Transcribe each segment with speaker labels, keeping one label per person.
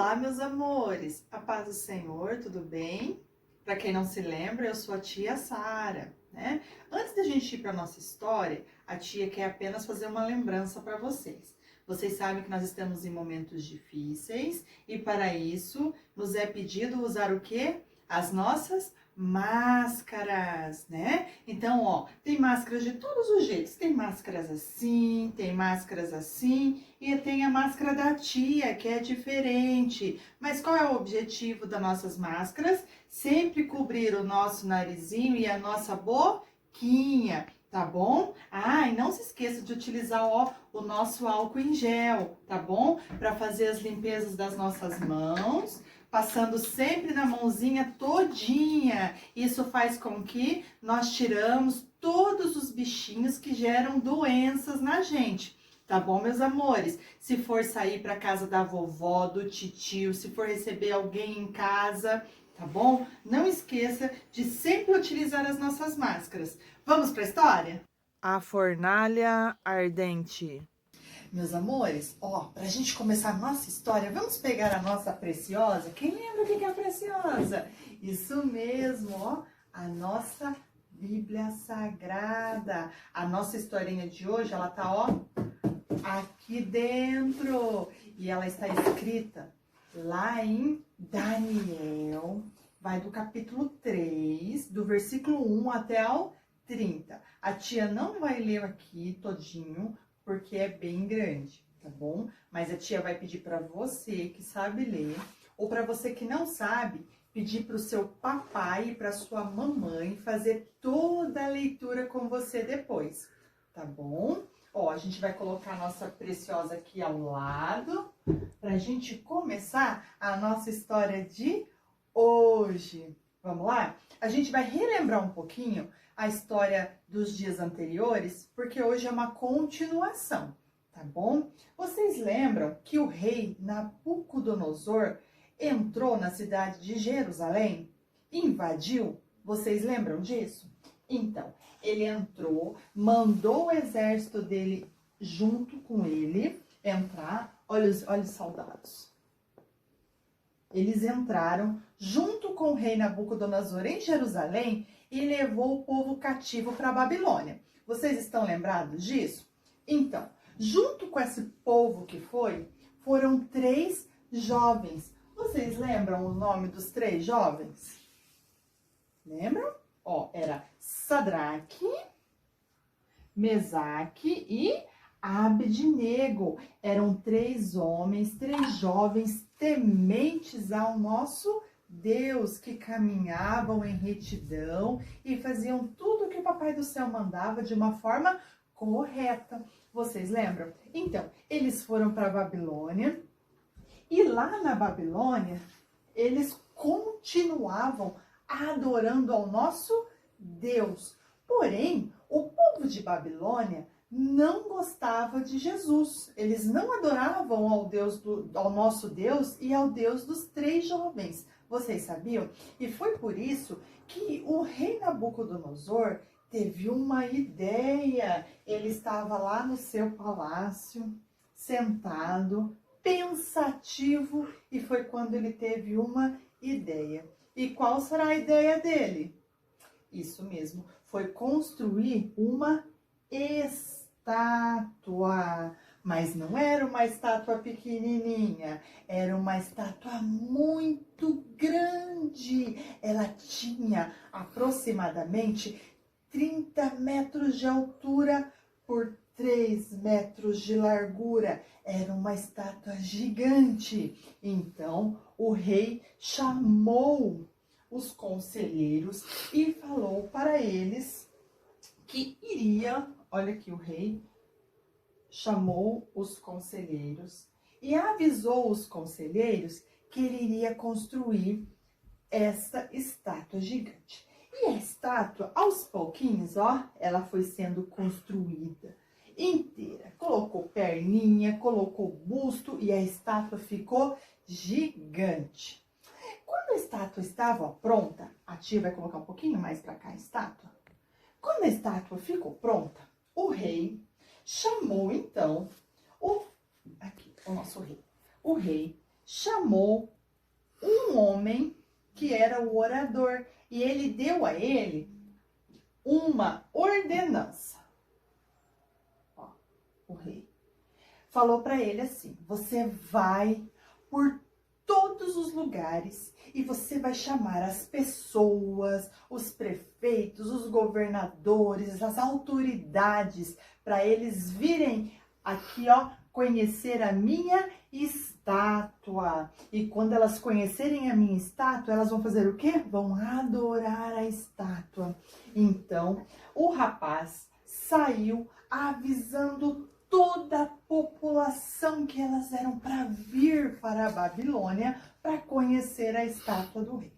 Speaker 1: Olá, meus amores! A paz do Senhor, tudo bem? Para quem não se lembra, eu sou a tia Sara, né? Antes da gente ir para nossa história, a tia quer apenas fazer uma lembrança para vocês. Vocês sabem que nós estamos em momentos difíceis e para isso nos é pedido usar o quê? As nossas máscaras, né? Então, ó, tem máscaras de todos os jeitos. Tem máscaras assim, tem máscaras assim e tem a máscara da tia, que é diferente. Mas qual é o objetivo das nossas máscaras? Sempre cobrir o nosso narizinho e a nossa boquinha, tá bom? Ah, e não se esqueça de utilizar, ó, o nosso álcool em gel, tá bom? Para fazer as limpezas das nossas mãos, passando sempre na mãozinha todinha. Isso faz com que nós tiramos todos os bichinhos que geram doenças na gente. Tá bom, meus amores? Se for sair para casa da vovó, do titio, se for receber alguém em casa, tá bom? Não esqueça de sempre utilizar as nossas máscaras. Vamos para a história?
Speaker 2: A fornalha ardente.
Speaker 1: Meus amores, ó, pra gente começar a nossa história, vamos pegar a nossa preciosa. Quem lembra o que é a preciosa? Isso mesmo, ó, a nossa Bíblia Sagrada. A nossa historinha de hoje, ela tá, ó, aqui dentro. E ela está escrita lá em Daniel, vai do capítulo 3, do versículo 1 até ao 30. A tia não vai ler aqui todinho, porque é bem grande, tá bom? Mas a tia vai pedir para você que sabe ler, ou para você que não sabe, pedir para o seu papai e para sua mamãe fazer toda a leitura com você depois, tá bom? Ó, a gente vai colocar a nossa preciosa aqui ao lado, pra gente começar a nossa história de hoje. Vamos lá? A gente vai relembrar um pouquinho a história dos dias anteriores, porque hoje é uma continuação, tá bom? Vocês lembram que o rei Nabucodonosor entrou na cidade de Jerusalém? Invadiu? Vocês lembram disso? Então, ele entrou, mandou o exército dele junto com ele entrar. Olha os soldados. Eles entraram junto com o rei Nabucodonosor em Jerusalém e levou o povo cativo para a Babilônia. Vocês estão lembrados disso? Então, junto com esse povo que foram 3 jovens. Vocês lembram o nome dos 3 jovens? Lembram? Ó, era Sadraque, Mesaque e Abednego. Eram 3 homens, 3 jovens tementes ao nosso Deus, que caminhavam em retidão e faziam tudo o que o Papai do Céu mandava de uma forma correta. Vocês lembram? Então, eles foram para a Babilônia e lá na Babilônia, eles continuavam adorando ao nosso Deus. Porém, o povo de Babilônia não gostava de Jesus. Eles não adoravam ao nosso Deus e ao Deus dos 3 jovens. Vocês sabiam? E foi por isso que o rei Nabucodonosor teve uma ideia. Ele estava lá no seu palácio, sentado, pensativo, e foi quando ele teve uma ideia. E qual será a ideia dele? Isso mesmo, foi construir uma estátua. Mas não era uma estátua pequenininha, era uma estátua muito grande. Ela tinha aproximadamente 30 metros de altura por 3 metros de largura. Era uma estátua gigante. Então, o rei chamou os conselheiros e falou para eles que iria, olha aqui, o rei chamou os conselheiros e avisou os conselheiros que ele iria construir essa estátua gigante. E a estátua, aos pouquinhos, ó, ela foi sendo construída inteira. Colocou perninha, colocou busto e a estátua ficou gigante. Quando a estátua estava pronta, a tia vai colocar um pouquinho mais para cá a estátua. Quando a estátua ficou pronta, o rei chamou então o nosso rei. O rei chamou um homem que era o orador e ele deu a ele uma ordenança. Ó, o rei falou para ele assim: você vai por todos os lugares e você vai chamar as pessoas, os prefeitos, os governadores, as autoridades, para eles virem aqui, ó, conhecer a minha estátua. E quando elas conhecerem a minha estátua, elas vão fazer o quê? Vão adorar a estátua. Então, o rapaz saiu avisando toda a população que elas eram para vir para a Babilônia para conhecer a estátua do rei.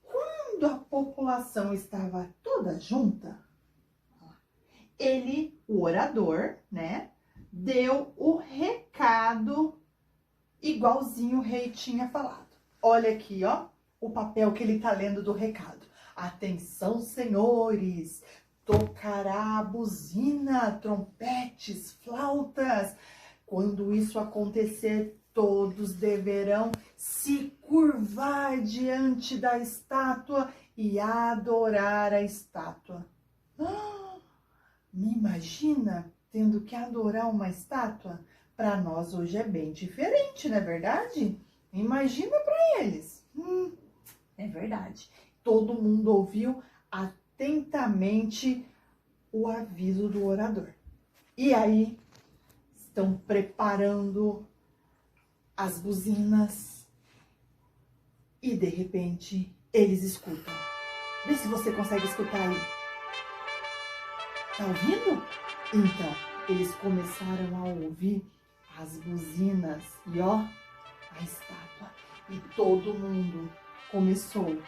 Speaker 1: Quando a população estava toda junta, ele, o orador, né, deu o recado igualzinho o rei tinha falado. Olha aqui, ó, o papel que ele está lendo do recado. Atenção, senhores! Tocará a buzina, trompetes, flautas. Quando isso acontecer, todos deverão se curvar diante da estátua e adorar a estátua. Me imagina tendo que adorar uma estátua? Para nós hoje é bem diferente, não é verdade? Imagina para eles. É verdade. Todo mundo ouviu atentamente o aviso do orador. E aí, estão preparando as buzinas e, de repente, eles escutam. Vê se você consegue escutar aí. Tá ouvindo? Então, eles começaram a ouvir as buzinas e, ó, a estátua. E todo mundo começou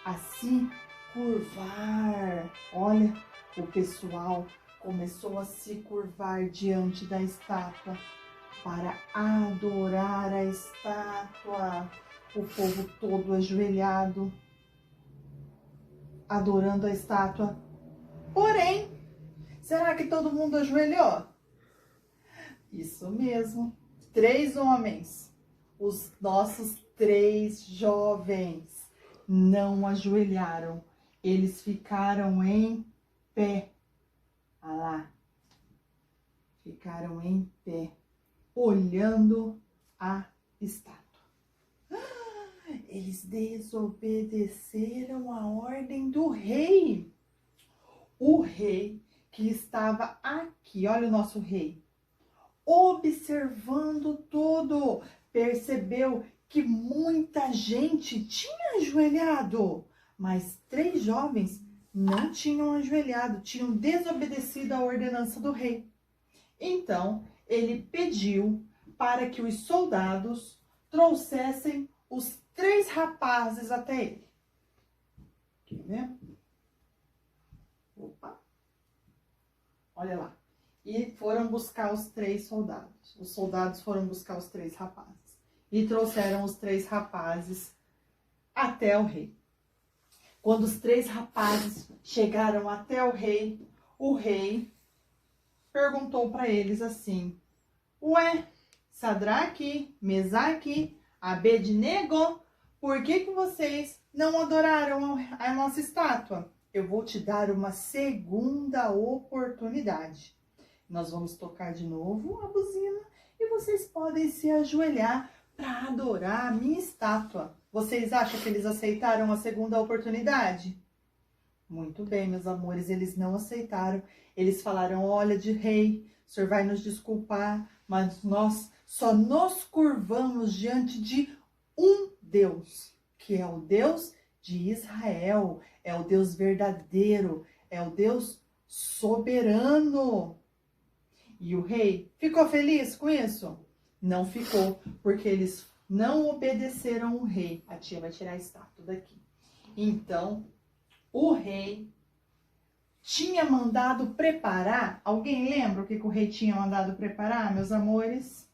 Speaker 1: a se curvar. Olha, o pessoal começou a se curvar diante da estátua para adorar a estátua. O povo todo ajoelhado, adorando a estátua. Porém, será que todo mundo ajoelhou? Isso mesmo. 3 homens, os nossos 3 jovens, não ajoelharam. Eles ficaram em pé. Olha lá. Ficaram em pé, olhando a estátua. Eles desobedeceram a ordem do rei. O rei que estava aqui, olha o nosso rei, observando tudo, percebeu que muita gente tinha ajoelhado, mas 3 jovens não tinham ajoelhado, tinham desobedecido a ordenança do rei. Então, ele pediu para que os soldados trouxessem os 3 rapazes até ele. Quer ver? Opa! Olha lá. E foram buscar os 3 soldados. Os soldados foram buscar os 3 rapazes. E trouxeram os 3 rapazes até o rei. Quando os 3 rapazes chegaram até o rei perguntou para eles assim: ué, Sadraque, Mesaque, Abednego, por que vocês não adoraram a nossa estátua? Eu vou te dar uma segunda oportunidade. Nós vamos tocar de novo a buzina e vocês podem se ajoelhar para adorar a minha estátua. Vocês acham que eles aceitaram a segunda oportunidade? Muito bem, meus amores, eles não aceitaram. Eles falaram: olha, de rei, o senhor vai nos desculpar, mas nós só nos curvamos diante de um Deus, que é o Deus de Israel, é o Deus verdadeiro, é o Deus soberano. E o rei ficou feliz com isso? Não ficou, porque eles não obedeceram o rei. A tia vai tirar a estátua daqui. Então, o rei tinha mandado preparar. Alguém lembra o que o rei tinha mandado preparar, meus amores?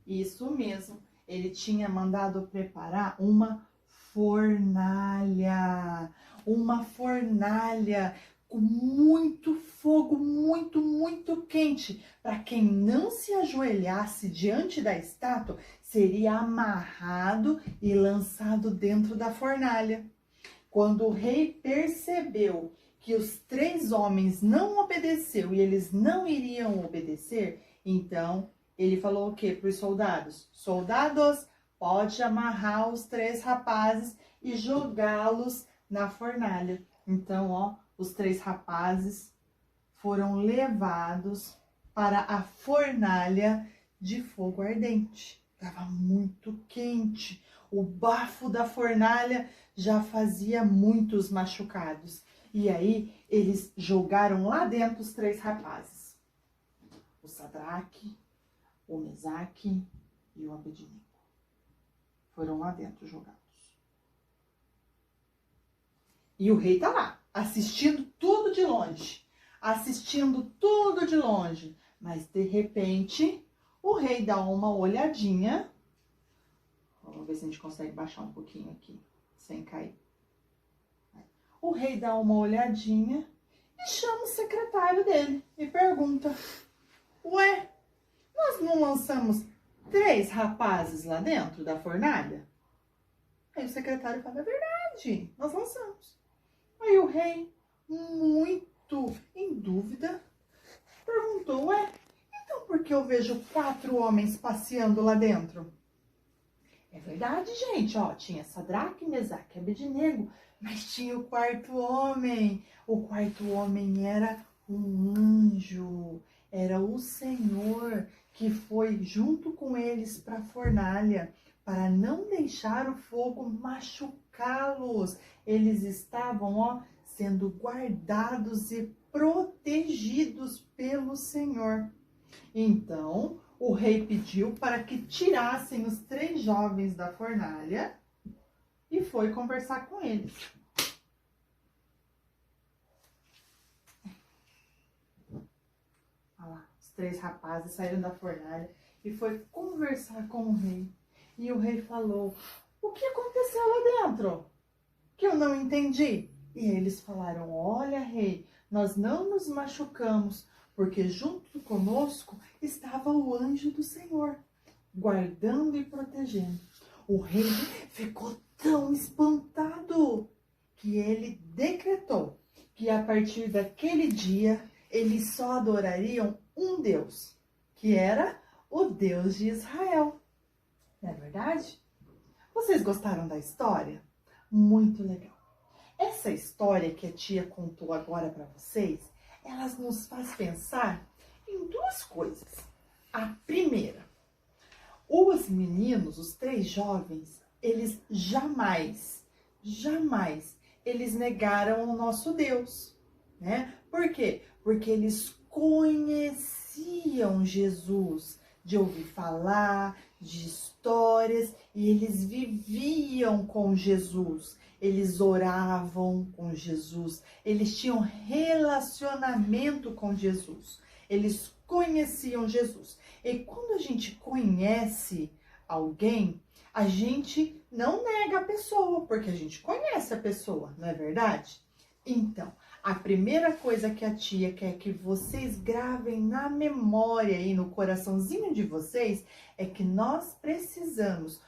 Speaker 1: Isso mesmo. Ele tinha mandado preparar uma fornalha. Uma fornalha com muito fogo, muito quente, para quem não se ajoelhasse diante da estátua, seria amarrado e lançado dentro da fornalha. Quando o rei percebeu que os 3 homens não obedeceu e eles não iriam obedecer, então ele falou o quê para os soldados? Soldados, pode amarrar os 3 rapazes e jogá-los na fornalha. Então, ó, os 3 rapazes foram levados para a fornalha de fogo ardente. Estava muito quente. O bafo da fornalha já fazia muitos machucados. E aí, eles jogaram lá dentro os 3 rapazes. O Sadraque, o Mesaque e o Abednego. Foram lá dentro jogados. E o rei tá lá, assistindo tudo de longe. Assistindo tudo de longe. Mas, de repente, o rei dá uma olhadinha. Vamos ver se a gente consegue baixar um pouquinho aqui, sem cair. O rei dá uma olhadinha e chama o secretário dele e pergunta: ué, nós não lançamos 3 rapazes lá dentro da fornalha? Aí o secretário fala: é verdade, nós lançamos. Aí o rei, muito em dúvida, perguntou: ué, então por que eu vejo 4 homens passeando lá dentro? É verdade, gente, ó, tinha Sadraque, Mesaque e Abednego, mas tinha o 4º homem. O 4º homem era um anjo, era o Senhor que foi junto com eles para a fornalha, para não deixar o fogo machucá-los. Eles estavam, ó, sendo guardados e protegidos pelo Senhor. Então, o rei pediu para que tirassem os 3 jovens da fornalha e foi conversar com eles. Olha lá, os 3 rapazes saíram da fornalha e foi conversar com o rei. E o rei falou: o que aconteceu lá dentro? Que eu não entendi. E eles falaram: olha, rei, nós não nos machucamos, porque junto conosco estava o anjo do Senhor, guardando e protegendo. O rei ficou tão espantado que ele decretou que a partir daquele dia eles só adorariam um Deus, que era o Deus de Israel. Não é verdade? Vocês gostaram da história? Muito legal. Essa história que a tia contou agora para vocês, ela nos faz pensar em 2 coisas. A primeira, os meninos, os 3 jovens, eles jamais, eles negaram o nosso Deus, né? Por quê? Porque eles conheciam Jesus, de ouvir falar, de histórias, e eles viviam com Jesus. Eles oravam com Jesus, eles tinham relacionamento com Jesus, eles conheciam Jesus. E quando a gente conhece alguém, a gente não nega a pessoa, porque a gente conhece a pessoa, não é verdade? Então, a primeira coisa que a tia quer que vocês gravem na memória e no coraçãozinho de vocês é que nós precisamos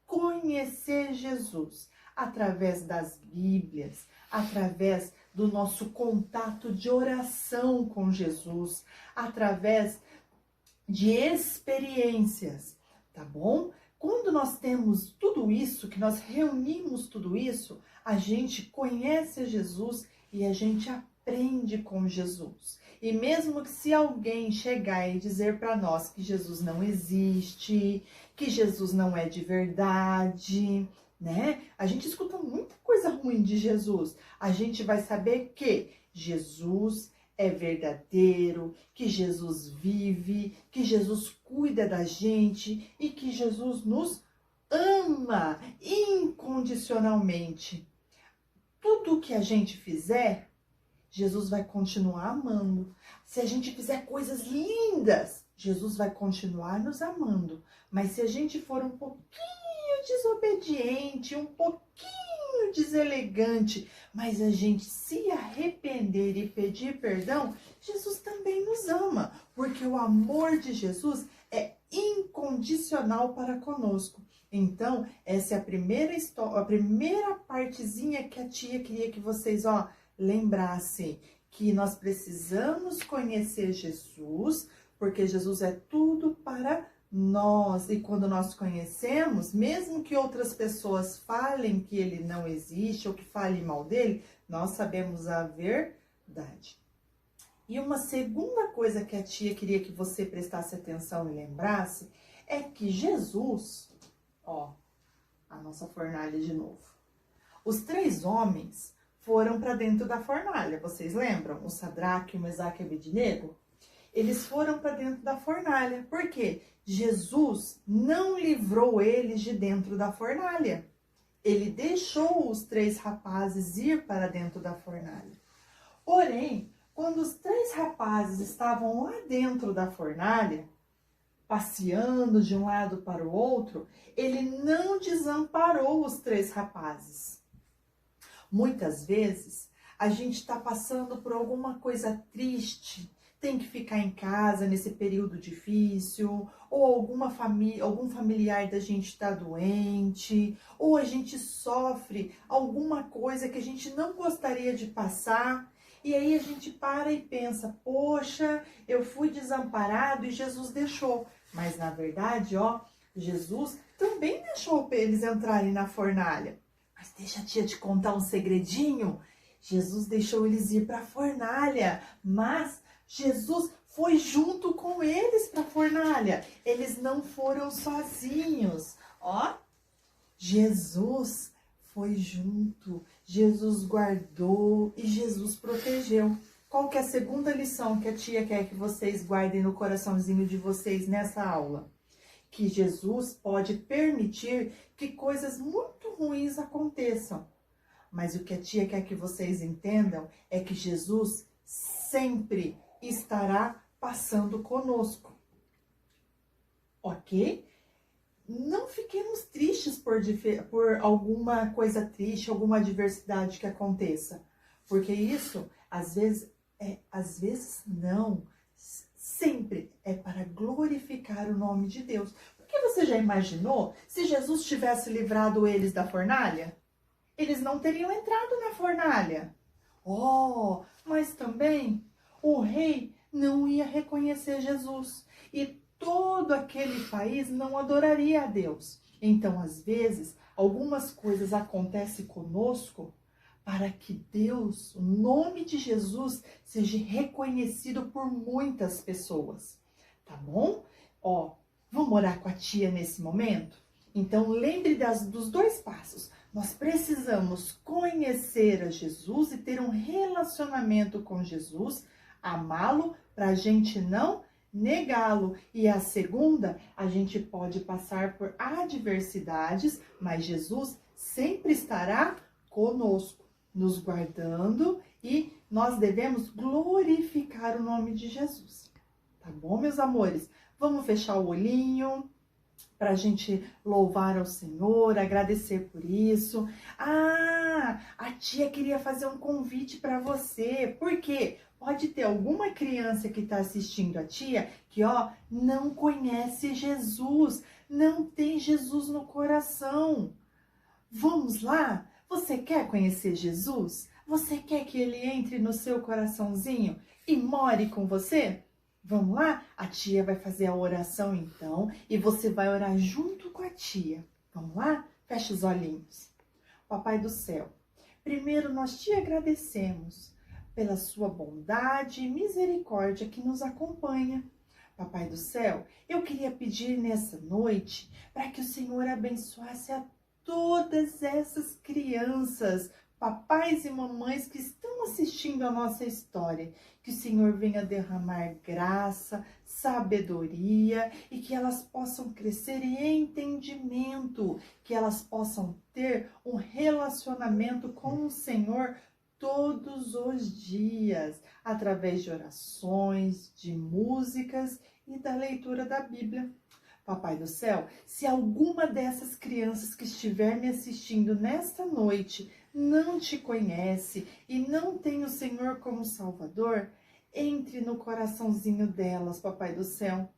Speaker 1: conhecer Jesus através das Bíblias, através do nosso contato de oração com Jesus, através de experiências, tá bom? Quando nós temos tudo isso, que nós reunimos tudo isso, a gente conhece Jesus e a gente aprende com Jesus. E mesmo que se alguém chegar e dizer para nós que Jesus não existe, que Jesus não é de verdade, né? A gente escuta muita coisa ruim de Jesus. A gente vai saber que Jesus é verdadeiro, que Jesus vive, que Jesus cuida da gente e que Jesus nos ama incondicionalmente. Tudo que a gente fizer, Jesus vai continuar amando. Se a gente fizer coisas lindas, Jesus vai continuar nos amando. Mas se a gente for um pouquinho desobediente, um pouquinho deselegante, mas a gente se arrepender e pedir perdão, Jesus também nos ama, porque o amor de Jesus é incondicional para conosco. Então, essa é a primeira história, a primeira partezinha que a tia queria que vocês, lembrassem, que nós precisamos conhecer Jesus, porque Jesus é tudo para nós. E quando nós conhecemos, mesmo que outras pessoas falem que ele não existe ou que falem mal dele, nós sabemos a verdade. E uma segunda coisa que a tia queria que você prestasse atenção e lembrasse é que Jesus, a nossa fornalha de novo. Os 3 homens foram para dentro da fornalha, vocês lembram? O Sadraque, o Mesaque e o Abednego? Eles foram para dentro da fornalha. Por quê? Jesus não livrou eles de dentro da fornalha. Ele deixou os 3 rapazes ir para dentro da fornalha. Porém, quando os 3 rapazes estavam lá dentro da fornalha, passeando de um lado para o outro, ele não desamparou os 3 rapazes. Muitas vezes, a gente está passando por alguma coisa triste, tem que ficar em casa nesse período difícil, ou algum familiar da gente está doente, ou a gente sofre alguma coisa que a gente não gostaria de passar, e aí a gente para e pensa, poxa, eu fui desamparado e Jesus deixou. Mas na verdade, Jesus também deixou eles entrarem na fornalha. Mas deixa a tia te contar um segredinho. Jesus deixou eles ir para a fornalha, mas Jesus foi junto com eles para a fornalha. Eles não foram sozinhos. Jesus foi junto, Jesus guardou e Jesus protegeu. Qual que é a segunda lição que a tia quer que vocês guardem no coraçãozinho de vocês nessa aula? Que Jesus pode permitir que coisas muito ruins aconteçam. Mas o que a tia quer que vocês entendam é que Jesus sempre estará passando conosco. Ok? Não fiquemos tristes por alguma coisa triste, alguma adversidade que aconteça. Porque isso, às vezes não, sempre é para glorificar o nome de Deus. Porque você já imaginou se Jesus tivesse livrado eles da fornalha? Eles não teriam entrado na fornalha. Mas também o rei não ia reconhecer Jesus e todo aquele país não adoraria a Deus. Então, às vezes, algumas coisas acontecem conosco para que Deus, o nome de Jesus, seja reconhecido por muitas pessoas. Tá bom? Vamos orar com a tia nesse momento? Então, lembre dos 2 passos. Nós precisamos conhecer a Jesus e ter um relacionamento com Jesus, amá-lo para a gente não negá-lo. E a segunda, a gente pode passar por adversidades, mas Jesus sempre estará conosco, nos guardando, e nós devemos glorificar o nome de Jesus. Tá bom, meus amores? Vamos fechar o olhinho para a gente louvar ao Senhor, agradecer por isso. A tia queria fazer um convite para você. Por quê? Pode ter alguma criança que está assistindo a tia que, não conhece Jesus, não tem Jesus no coração. Vamos lá? Você quer conhecer Jesus? Você quer que ele entre no seu coraçãozinho e more com você? Vamos lá? A tia vai fazer a oração então e você vai orar junto com a tia. Vamos lá? Fecha os olhinhos. Papai do céu, primeiro nós te agradecemos pela sua bondade e misericórdia que nos acompanha. Papai do céu, eu queria pedir nessa noite para que o Senhor abençoasse a todas essas crianças, papais e mamães que estão assistindo a nossa história, que o Senhor venha derramar graça, sabedoria e que elas possam crescer em entendimento, que elas possam ter um relacionamento com o Senhor todos os dias, através de orações, de músicas e da leitura da Bíblia. Papai do céu, se alguma dessas crianças que estiver me assistindo nesta noite não te conhece e não tem o Senhor como Salvador, entre no coraçãozinho delas, Papai do céu.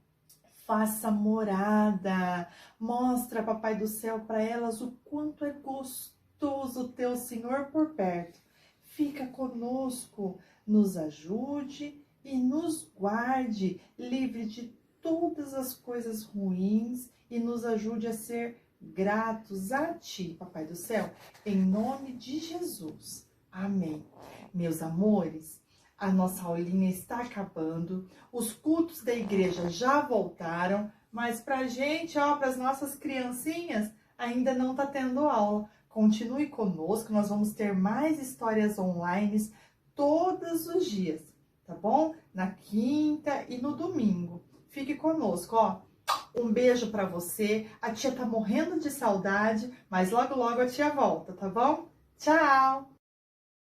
Speaker 1: Faça morada. Mostra, Papai do Céu, para elas o quanto é gostoso ter o Senhor por perto. Fica conosco, nos ajude e nos guarde, livre de todas as coisas ruins e nos ajude a ser gratos a Ti, Papai do Céu, em nome de Jesus. Amém. Meus amores, a nossa aulinha está acabando, os cultos da igreja já voltaram, mas pra gente, ó, para as nossas criancinhas, ainda não tá tendo aula. Continue conosco, nós vamos ter mais histórias online todos os dias, tá bom? Na quinta e no domingo. Fique conosco, ó. Um beijo pra você. A tia tá morrendo de saudade, mas logo logo a tia volta, tá bom? Tchau!